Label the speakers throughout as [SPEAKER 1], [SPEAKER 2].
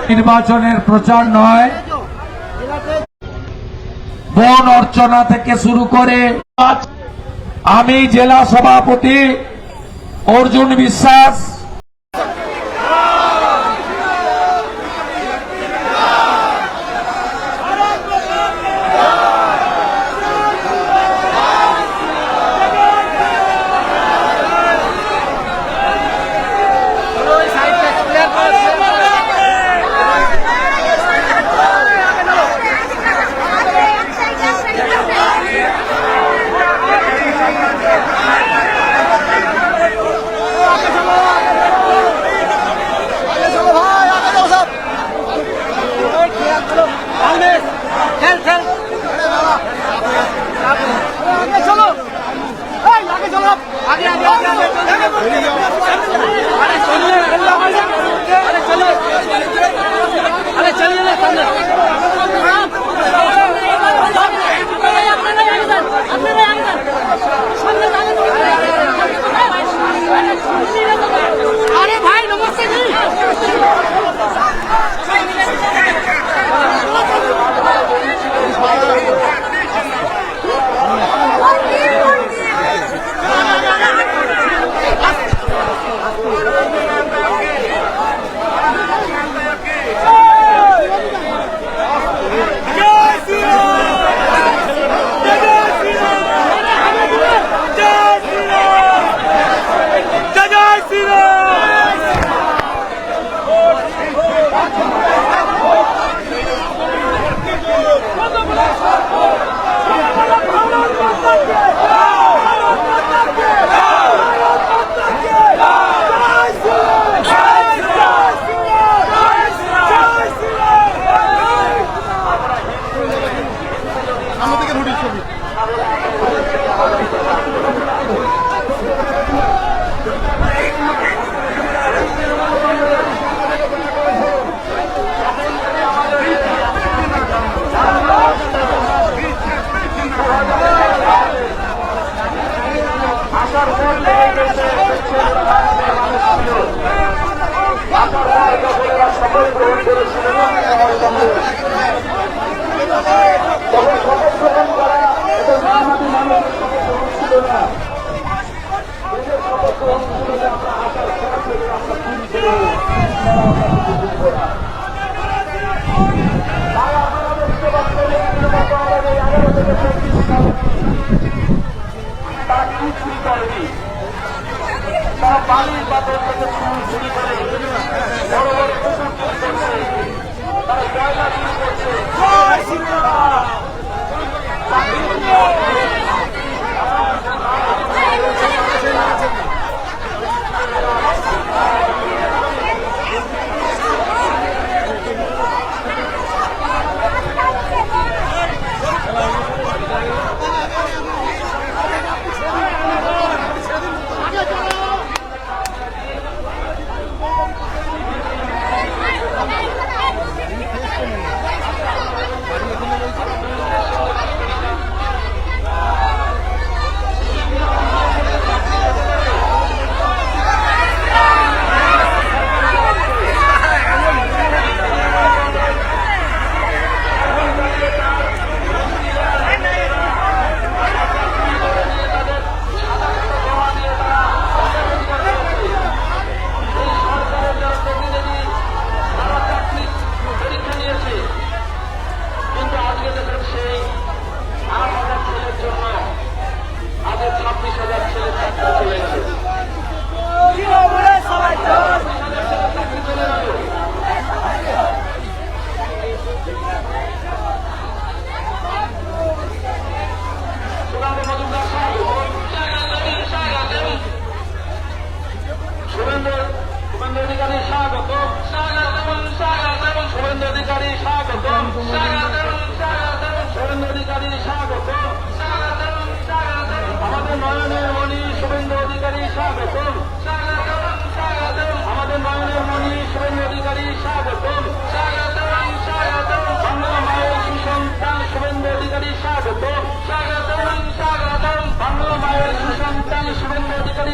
[SPEAKER 1] নির্বাচনের প্রচার নয়, বন অর্চনা থেকে শুরু করে আমি জেলা সভাপতি অর্জুন বিশ্বাস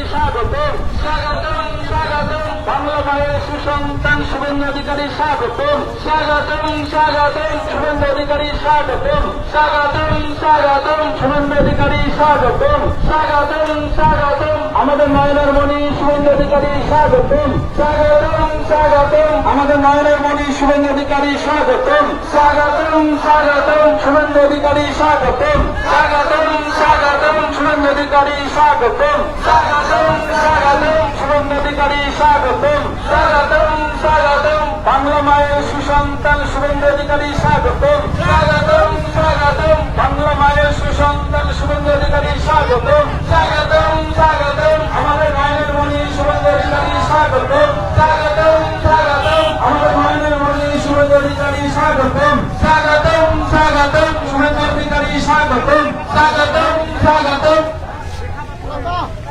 [SPEAKER 2] স্বাগতম স্বাগতম স্বাগতম বাংলা মায়ের সুসন্তান শুভেন্দু অধিকারী স্বাগতম স্বাগতম স্বাগতম শুভেন্দু অধিকারী স্বাগতম স্বাগতম স্বাগতম শুভেন্দু অধিকারী স্বাগতম স্বাগতম স্বাগতম আমাদের নয়নের মণি শুভেন্দু অধিকারী স্বাগতম স্বাগতম স্বাগতম আমাদের নয়নের মণি শুভেন্দু অধিকারী স্বাগতম স্বাগতম স্বাগতম শুভেন্দু অধিকারী স্বাগতম স্বাগতম স্বাগতম শুভেন্দু অধিকারী স্বাগতম স্বাগতম স্বাগতম শুভেন্দু অধিকারী স্বাগতম স্বাগতম স্বাগতম বাংলা মায়ের সুসন্তান শুভেন্দু অধিকারী স্বাগতম স্বাগতম স্বাগতম বাংলা মায়ের সুসন্তান শুভেন্দু অধিকারী স্বাগতম স্বাগতম স্বাগতম আমাদের নয়নের মণি শুভেন্দু অধিকারী স্বাগতম স্বাগতম স্বাগতম আমাদের নয়নের মণি শুভেন্দু অধিকারী স্বাগতম স্বাগতম স্বাগতম শুভেন্দু অধিকারী স্বাগতম স্বাগতম স্বাগতম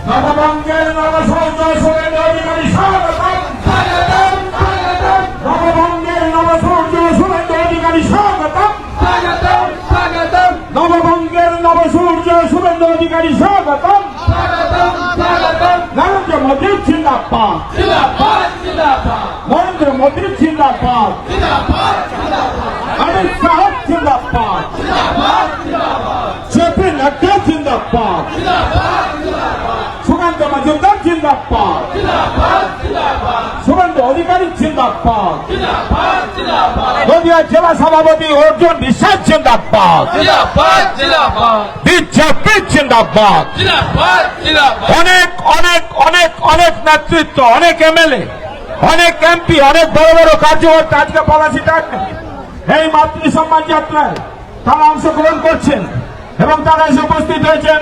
[SPEAKER 1] নববঙ্গের নবসূর্য শুভেন্দু অধিকারী স্বাগতম
[SPEAKER 2] স্বাগতম স্বাগতম
[SPEAKER 1] নববঙ্গের নবসূর্য শুভেন্দু অধিকারী স্বাগতম
[SPEAKER 2] স্বাগতম স্বাগতম
[SPEAKER 1] নববঙ্গের নবসূর্য শুভেন্দু অধিকারী স্বাগতম
[SPEAKER 2] স্বাগতম স্বাগতম
[SPEAKER 1] নরেন্দ্র মোদী জিন্দাবাদ
[SPEAKER 2] জিন্দাবাদ জিন্দাবাদ
[SPEAKER 1] নরেন্দ্র মোদী জিন্দাবাদ
[SPEAKER 2] জিন্দাবাদ জিন্দাবাদ
[SPEAKER 1] অমিত শাহ জিন্দাবাদ
[SPEAKER 2] জিন্দাবাদ জিন্দাবাদ
[SPEAKER 1] জেপি নাড্ডা জিন্দাবাদ
[SPEAKER 2] জিন্দাবাদ জিন্দাবাদ
[SPEAKER 1] সুকান্ত মজুমদার জিন্দাবাদ
[SPEAKER 2] জিন্দাবাদ জিন্দাবাদ
[SPEAKER 1] শুভেন্দু অধিকারী জিন্দাবাদ
[SPEAKER 2] জিন্দাবাদ জিন্দাবাদ
[SPEAKER 1] নদিয়া জেলা সভাপতি অর্জুন বিশ্বাস জিন্দাবাদ
[SPEAKER 2] জিন্দাবাদ জিন্দাবাদ
[SPEAKER 1] বিজেপি জিন্দাবাদ
[SPEAKER 2] জিন্দাবাদ জিন্দাবাদ
[SPEAKER 1] অনেক অনেক অনেক অনেক নেতৃত্ব, অনেক এমএলএ, অনেক এমপি, অনেক বড় বড় কার্যকর্তা আজকে পলাশীটার এই মাতৃ সম্মান যাত্রায় তারা অংশগ্রহণ করছেন এবং তারা এসে উপস্থিত হয়েছেন।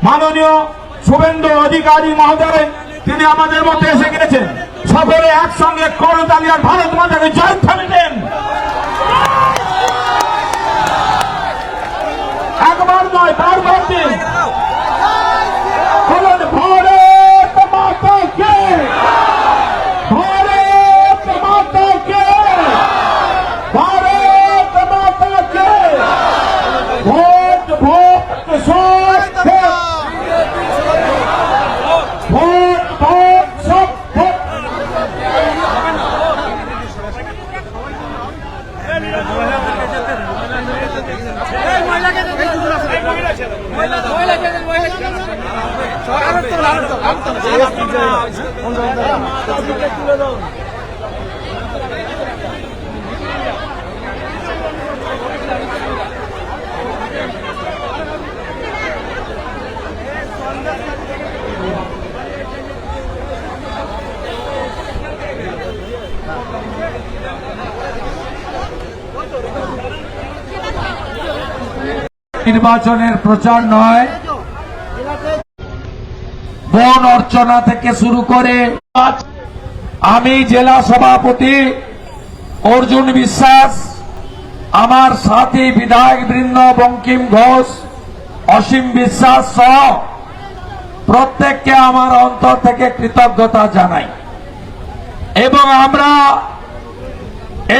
[SPEAKER 1] মাননীয় শুভেন্দু অধিকারী মহোদয় তিনি আমাদের মধ্যে এসে গেছেন। সকলে একসঙ্গে করতালি আর ভারত মাতাকে জয়ধ্বনি দেন। একবার নয়, বারবার দিন। বলুন ভারত মাতা কে, ভারত মাতা কে, ভারত মাতা কে। ভোট ভোট সব ভোট, ভোট ভোট সব ভোট। নির্বাচনের প্রচার নয়, বন অর্চনা থেকে শুরু করে আমি জেলা সভাপতি অর্জুন বিশ্বাস, আমার সাথী বিধায়ক বৃন্দ বঙ্কিম ঘোষ, অসীম বিশ্বাস সহ প্রত্যেককে আমার অন্তর থেকে কৃতজ্ঞতা জানাই। এবং আমরা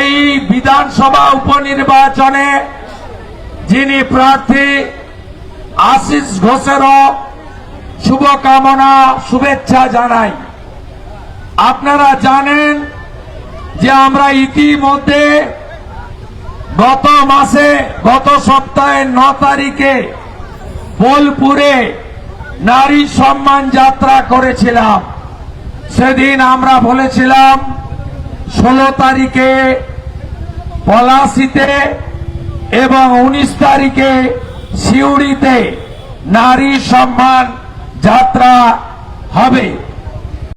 [SPEAKER 1] এই বিধানসভা উপনির্বাচনে যিনি প্রার্থী আশিস ঘোষেরও শুভকামনা শুভেচ্ছা জানাই। আপনারা জানেন যে আমরা ইতিমধ্যে গত সপ্তাহের 9 তারিখে বোলপুরে নারী সম্মান যাত্রা করেছিলাম। সেদিন আমরা বলেছিলাম 16 তারিখে পলাশীতে এবং 19 তারিখে সিউড়িতে নারী সম্মান যাত্রা হবে।